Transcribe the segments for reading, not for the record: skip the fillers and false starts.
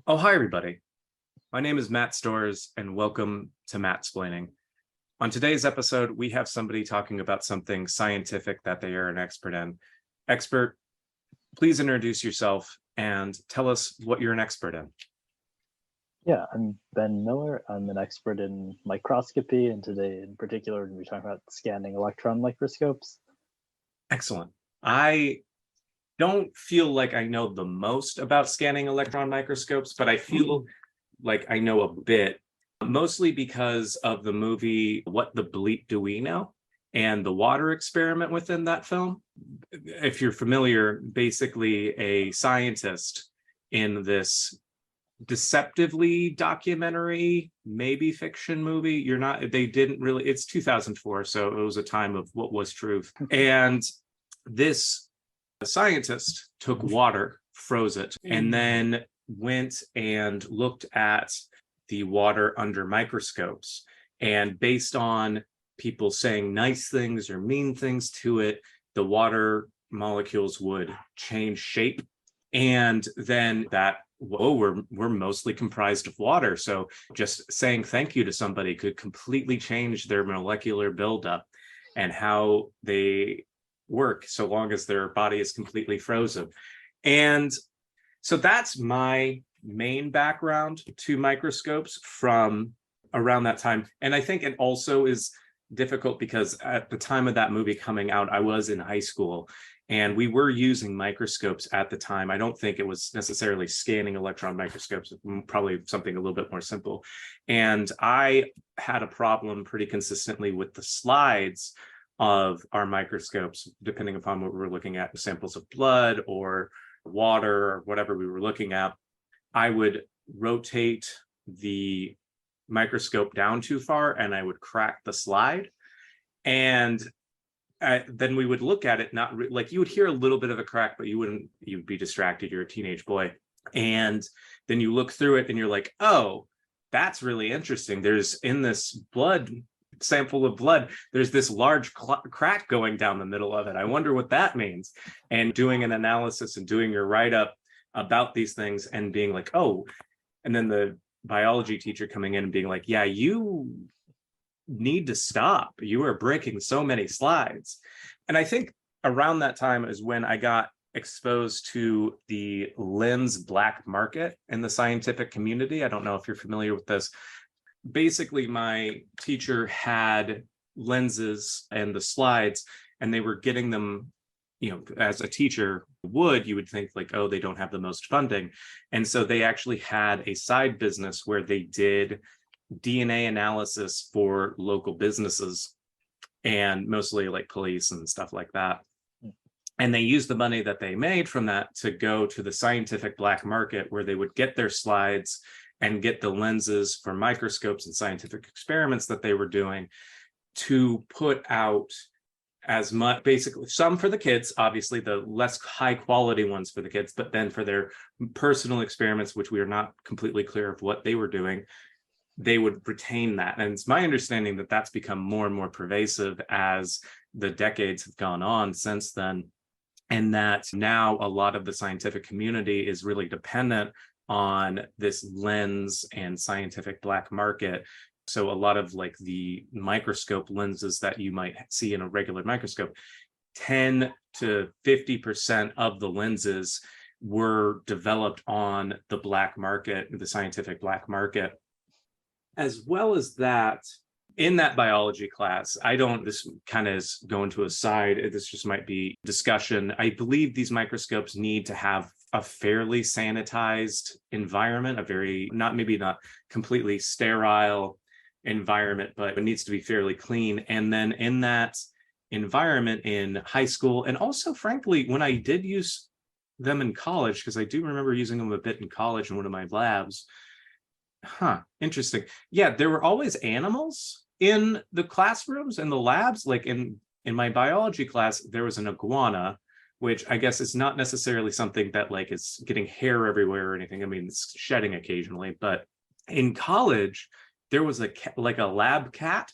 Oh, hi, everybody. My name is Matt Storrs, and welcome to Mattspalining. On today's episode, we have somebody talking about something scientific that they are an expert in. Expert, please introduce yourself and tell us what you're an expert in. Yeah, I'm Ben Miller. I'm an expert in microscopy, and today in particular, we're going to be talking about scanning electron microscopes. Excellent. I don't feel like I know the most about scanning electron microscopes, but I feel like I know a bit, mostly because of the movie What the Bleep Do We Know? And the water experiment within that film. If you're familiar, basically a scientist in this deceptively documentary, maybe fiction movie. They didn't really, it's 2004, so it was a time of what was truth. And this scientist took water, froze it, and then went and looked at the water under microscopes. And based on people saying nice things or mean things to it, the water molecules would change shape. And then we're mostly comprised of water. So just saying thank you to somebody could completely change their molecular buildup and how they work so long as their body is completely frozen. And so that's my main background to microscopes from around that time. And I think it also is difficult because at the time of that movie coming out, I was in high school and we were using microscopes at the time. I don't think it was necessarily scanning electron microscopes, probably something a little bit more simple. And I had a problem pretty consistently with the slides of our microscopes, depending upon what we were looking at, samples of blood or water or whatever we were looking at. I would rotate the microscope down too far and I would crack the slide. And then we would look at it, like you would hear a little bit of a crack, but you'd be distracted. You're a teenage boy. And then you look through it and you're like, oh, that's really interesting. There's in this sample of blood, there's this large crack going down the middle of it. I wonder what that means. And doing an analysis and doing your write-up about these things and being like, oh, and then the biology teacher coming in and being like, yeah, you need to stop. You are breaking so many slides. And I think around that time is when I got exposed to the lens black market in the scientific community. I don't know if you're familiar with this. Basically, my teacher had lenses and the slides, and they were getting them, as a teacher you would think like, oh, they don't have the most funding. And so they actually had a side business where they did DNA analysis for local businesses and mostly like police and stuff like that. And they used the money that they made from that to go to the scientific black market where they would get their slides and get the lenses for microscopes and scientific experiments that they were doing to put out as much, basically some for the kids, obviously the less high quality ones for the kids, but then for their personal experiments, which we are not completely clear of what they were doing, they would retain that. And it's my understanding that that's become more and more pervasive as the decades have gone on since then. And that now a lot of the scientific community is really dependent on this lens and scientific black market. So a lot of like the microscope lenses that you might see in a regular microscope, 10 to 50% of the lenses were developed on the black market, the scientific black market. As well as that, in that biology class, this kind of is going to a side, this just might be discussion. I believe these microscopes need to have a fairly sanitized environment, maybe not completely sterile environment, but it needs to be fairly clean. And then in that environment in high school, and also frankly, when I did use them in college, because I do remember using them a bit in college in one of my labs. Interesting. Yeah, there were always animals in the classrooms and the labs. Like in my biology class, there was an iguana, which I guess is not necessarily something that like is getting hair everywhere or anything. I mean, it's shedding occasionally, but in college, there was a lab cat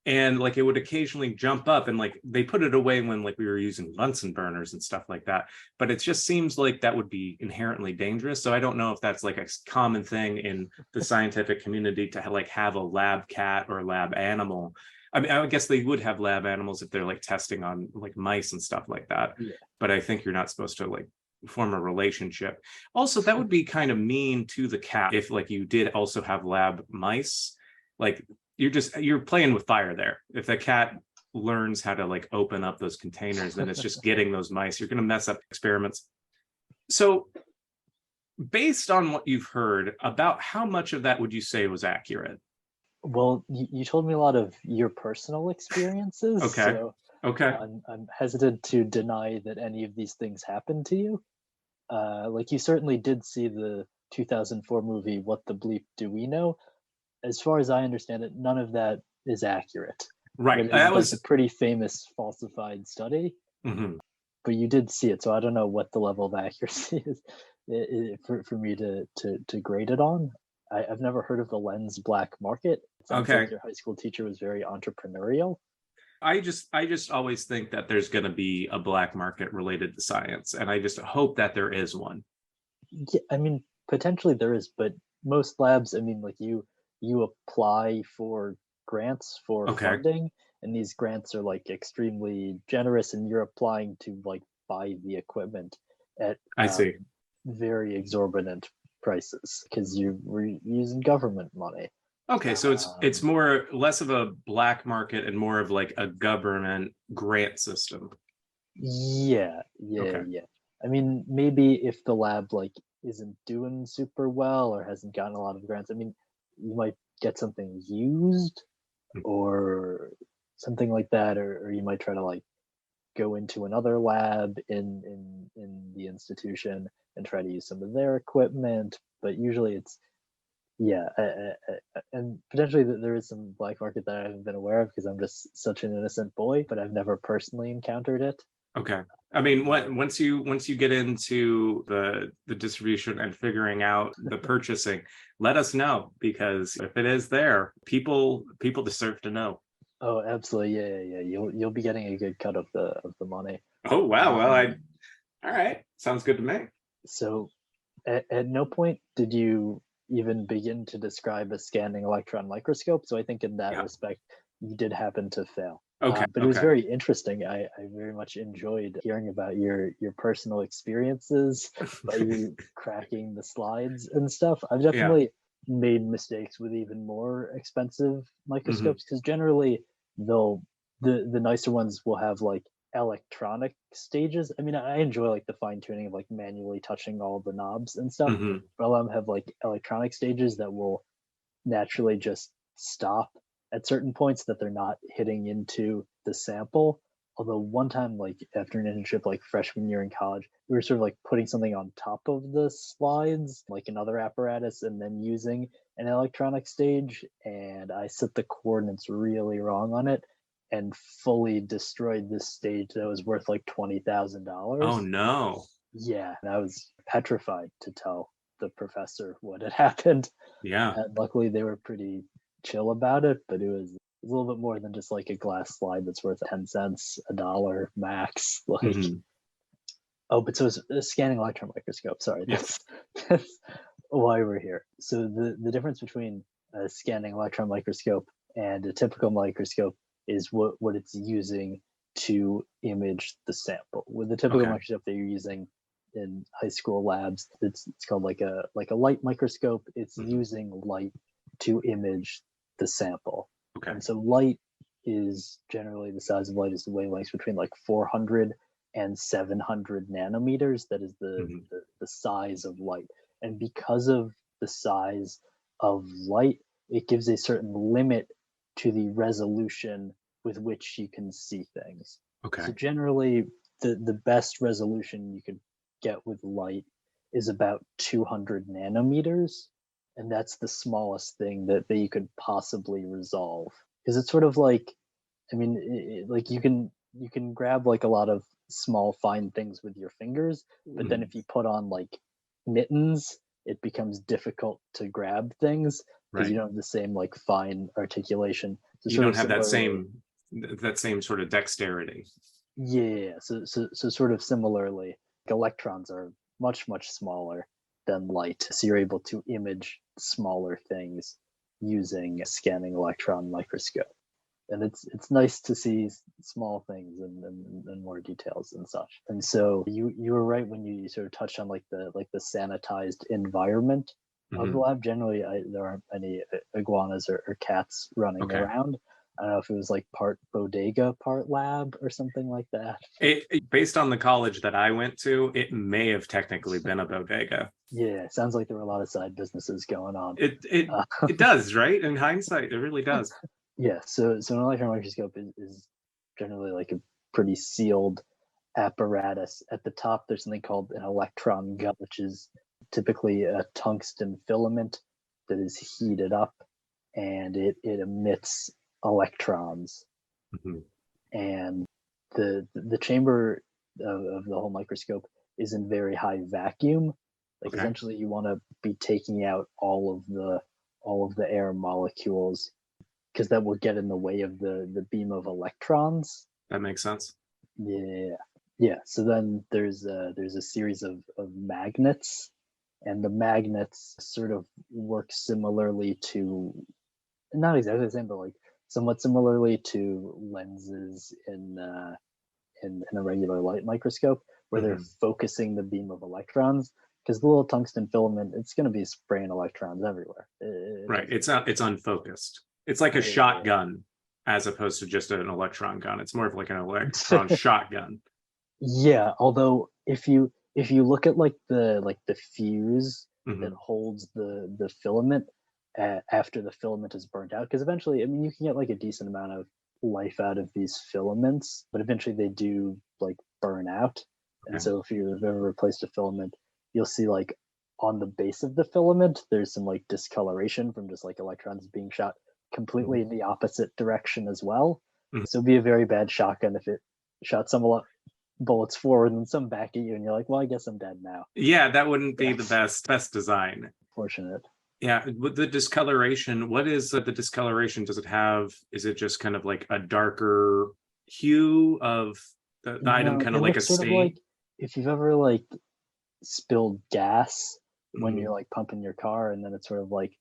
and like it would occasionally jump up, and like they put it away when like we were using Bunsen burners and stuff like that, but it just seems like that would be inherently dangerous. So I don't know if that's like a common thing in the scientific community to like have a lab cat or lab animal. I mean, I guess they would have lab animals if they're like testing on like mice and stuff like that, Yeah. but I think you're not supposed to like form a relationship. Also, that would be kind of mean to the cat if like you did also have lab mice. Like you're playing with fire there. If the cat learns how to like open up those containers, then it's just getting those mice. You're going to mess up experiments. So based on what you've heard, about how much of that would you say was accurate? Well, you told me a lot of your personal experiences, Okay. so Okay. I'm hesitant to deny that any of these things happened to you. Like you certainly did see the 2004 movie What the Bleep Do We Know? As far as I understand it, none of that is accurate. Right. But it That was was like a pretty famous falsified study. mhm. But you did see it, so I don't know what the level of accuracy is for me to grade it on. I've never heard of the lens black market. It sounds Okay. like your high school teacher was very entrepreneurial. I just always think that there's going to be a black market related to science, and I just hope that there is one. Yeah, I mean, potentially there is, but most labs, I mean, like you apply for grants for Okay. funding, and these grants are like extremely generous, and you're applying to like buy the equipment at I see. very exorbitant prices because you were using government money. Okay, so it's Um, more less of a black market and more of like a government grant system. yeah, yeah, Okay. yeah. I mean, maybe if the lab like isn't doing super well or hasn't gotten a lot of grants, I mean, you might get something used or something like that, or you might try to like go into another lab in the institution and try to use some of their equipment. But usually it's yeah, and potentially there is some black market that I haven't been aware of because I'm just such an innocent boy, but I've never personally encountered it. Okay. I mean, once you get into the distribution and figuring out the purchasing, let us know, because if it is there, people deserve to know. Oh, absolutely, yeah, yeah, yeah. You'll be getting a good cut of the money. Oh wow. Well, Um, all right. Sounds good to me. so at no point did you even begin to describe a scanning electron microscope. So I think in that Yeah. respect, you did happen to fail. Okay. But it was Okay. very interesting. I very much enjoyed hearing about your personal experiences by you cracking the slides and stuff. I've Yeah. definitely made mistakes with even more expensive Hmm. microscopes because generally they'll the nicer ones will have like electronic stages. I mean, I enjoy like the fine tuning of like manually touching all the knobs and stuff, Hmm. but a lot of them have like electronic stages that will naturally just stop at certain points that they're not hitting into the sample. Although one time, like after an internship, like freshman year in college, we were sort of like putting something on top of the slides, like another apparatus, and then using an electronic stage. And I set the coordinates really wrong on it and fully destroyed this stage that was worth like Oh $20,000. no. Yeah, and I was petrified to tell the professor what had happened. Yeah. And luckily, they were pretty chill about it, but it was a little bit more than just like a glass slide that's worth 10 cents, a dollar max. Like, Hmm. oh, but so it's a scanning electron microscope. Sorry, Yes. that's why we're here. So the difference between a scanning electron microscope and a typical microscope is what it's using to image the sample. With the typical Okay. microscope that you're using in high school labs, it's called like a light microscope. It's Hmm. using light to image the sample. Okay. And so light is generally the size of light is the wavelengths between like 400 and 700 nanometers. That is Hmm. the size of light. And because of the size of light, it gives a certain limit to the resolution with which you can see things. So Okay. generally, the best resolution you could get with light is about 200 nanometers, and that's the smallest thing that you could possibly resolve. Because it's sort of like, I mean, like you can grab like a lot of small fine things with your fingers, but then Hmm. if you put on like mittens, it becomes difficult to grab things because you Right. don't have the same like fine articulation. So You sort don't of have that similarly, same sort of dexterity. yeah. So sort of similarly, like electrons are much smaller than light, so you're able to image smaller things using a scanning electron microscope. And it's nice to see small things and more details and such. And so you were right when you sort of touched on like the sanitized environment of the Mhm. lab. Generally, there aren't any iguanas or cats running Okay. around. I don't know if it was like part bodega, part lab, or something like that. Based on the college that I went to, it may have technically been a bodega. Yeah, sounds like there were a lot of side businesses going on. It it Uh, it does, right? In hindsight, it really does. yeah, so an electron microscope is generally like a pretty sealed apparatus. At the top, there's something called an electron gun, which is typically a tungsten filament that is heated up and it emits electrons. Mhm. And the chamber of the whole microscope is in very high vacuum. Like Okay, essentially, you want to be taking out all of the air molecules because that will get in the way of the beam of electrons. that makes sense. Yeah, yeah. So then there's a series of magnets, and the magnets sort of work similarly to, not exactly the same, but like somewhat similarly to lenses in a regular light microscope, where they're Mhm. focusing the beam of electrons. Because the little tungsten filament, it's going to be spraying electrons everywhere. It Right. doesn't. It's unfocused. It's like a Yeah. shotgun as opposed to just an electron gun. It's more of like an electron shotgun. Yeah, although if you look at like the fuse that Mhm. holds the filament after the filament is burnt out, because eventually, I mean, you can get like a decent amount of life out of these filaments, but eventually they do like burn out. And Okay. so if you've ever replaced a filament, you'll see like on the base of the filament, there's some like discoloration from just like electrons being shot completely Mhm. in the opposite direction as well. Mhm. So it'd be a very bad shotgun if it shot some bullets forward and some back at you, and you're like, well, I guess I'm dead now. Yeah, that wouldn't be the That's best design. fortunate. Yeah, with the discoloration, what is the discoloration? Does it have, is it just kind of like a darker hue of the item, No, kind it of like a looks sort of like stain? if you've ever like spilled gas when Mhm. you're like pumping your car, and then it's sort of like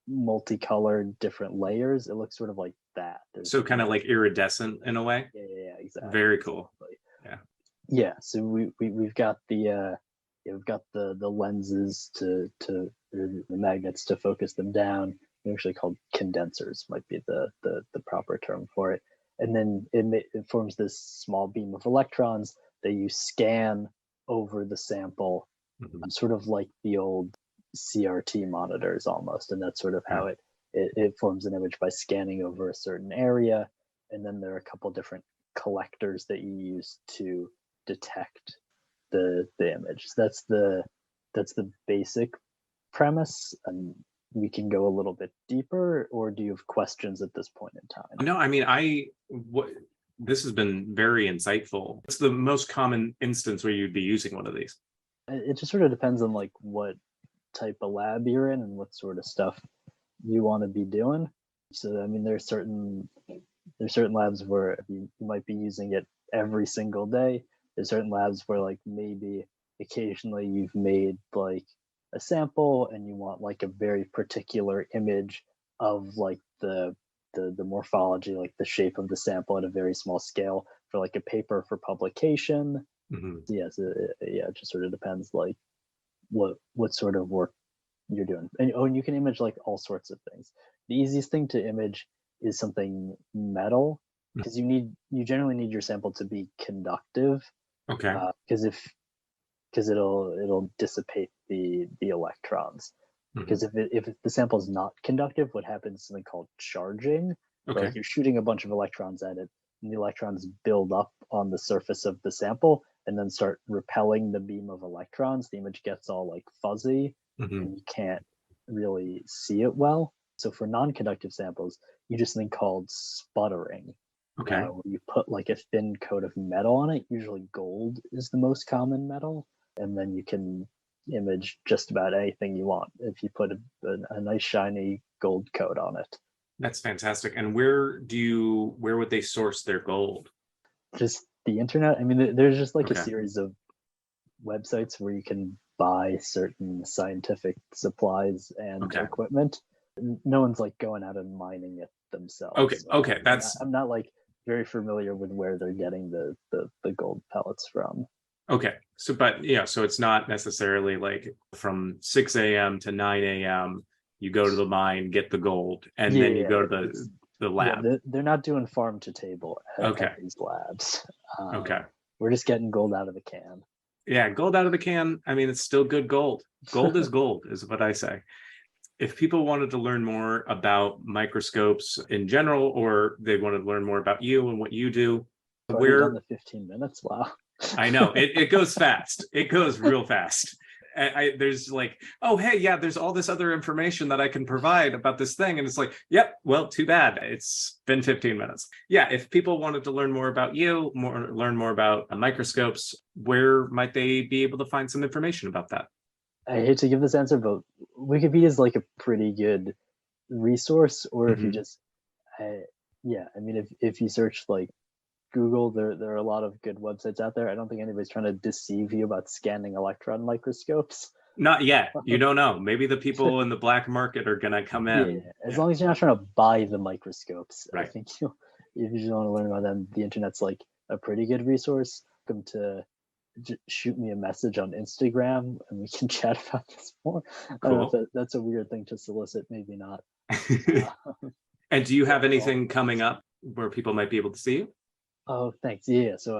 multicolored different layers. It looks sort of like that. So kind of There's like iridescent in a way. yeah, Very cool. exactly. Yeah. Yeah, so we've got yeah, we've got the lenses or the magnets to focus them down. They're actually called condensers, might be the proper term for it. And then it forms this small beam of electrons that you scan over the sample, Mhm. sort of like the old CRT monitors almost. And that's sort of Yeah. how it forms an image by scanning over a certain area. And then there are a couple different collectors that you use to detect the image. So that's the basic premise, and we can go a little bit deeper. Or do you have questions at this point in time? No, I mean, what this has been very insightful. It's the most common instance where you'd be using one of these. It just sort of depends on like what type of lab you're in and what sort of stuff you want to be doing. So I mean, there's certain labs where you might be using it every single day. There's certain labs where like maybe occasionally you've made like a sample and you want like a very particular image of like the morphology, like the shape of the sample at a very small scale for like a paper for publication. Mhm. Yes, yeah, it just sort of depends like what sort of work you're doing. And oh, and you can image like all sorts of things. The easiest thing to image is something metal, because you generally need your sample to be conductive, Okay. because it'll dissipate the electrons. Mhm. Because if the sample is not conductive, what happens is something called charging, where like Okay. you're shooting a bunch of electrons at it, and the electrons build up on the surface of the sample and then start repelling the beam of electrons. The image gets all like fuzzy, Mhm. and you can't really see it well. So for non-conductive samples, you do something called sputtering, Okay. where you put like a thin coat of metal on it. Usually gold is the most common metal, and then you can image just about anything you want if you put a nice shiny gold coat on it. That's fantastic. And where would they source their gold? Just the internet. I mean, there's just like a Okay. series of websites where you can buy certain scientific supplies and Okay. equipment. No one's like going out and mining it themselves. Okay. So Okay. That's I'm not like very familiar with where they're getting the gold pellets from. okay. So, but yeah, so it's not necessarily like from 6 a.m. to 9 a.m. you go to the mine, get the gold, and then you Yeah, go to the yeah, lab. they're not doing farm to table Okay. at these labs. Okay. We're just getting gold out of the can. Yeah, gold out of the can. I mean, it's still good gold. Gold is gold, is what I say. If people wanted to learn more about microscopes in general, or they wanted to learn more about you and what you do, Already done where the 15 minutes. Wow. I know it goes fast. It goes real fast. There's like, oh, hey, yeah, there's all this other information that I can provide about this thing. And it's like, yep, well, too bad. It's been 15 minutes. Yeah, if people wanted to learn more about you, learn more about microscopes, where might they be able to find some information about that? I hate to give this answer, but Wikipedia is like a pretty good resource. Or if you Mhm. just, yeah, I mean, if you search like Google, there are a lot of good websites out there. I don't think anybody's trying to deceive you about scanning electron microscopes. Not yet. You don't know. Maybe the people in the black market are going to come Yeah, in. as Yeah, long as you're not trying to buy the microscopes, I right. think if you just want to learn about them, the internet's like a pretty good resource. Welcome to shoot me a message on Instagram and we can chat about this more. I don't know if Cool. that's a weird thing to solicit, maybe not. And do you have We're all anything coming friends. up where people might be able to see you? Oh, thanks. Yeah, so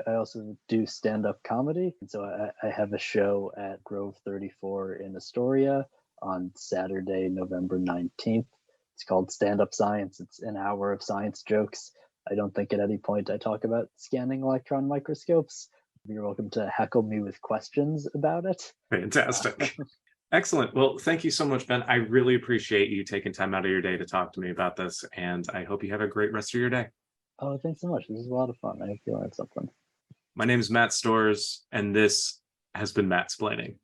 I also do stand-up comedy. And so I have a show at Grove 34 in Astoria on Saturday, November 19th. It's called Stand Up Science. It's an hour of science jokes. I don't think at any point I talk about scanning electron microscopes. You're welcome to heckle me with questions about it. Fantastic. Excellent. Well, thank you so much, Ben. I really appreciate you taking time out of your day to talk to me about this, and I hope you have a great rest of your day. Oh, thanks so much. This is a lot of fun. I hope you learned something. My name is Matt Storrs, and this has been Mattspalining.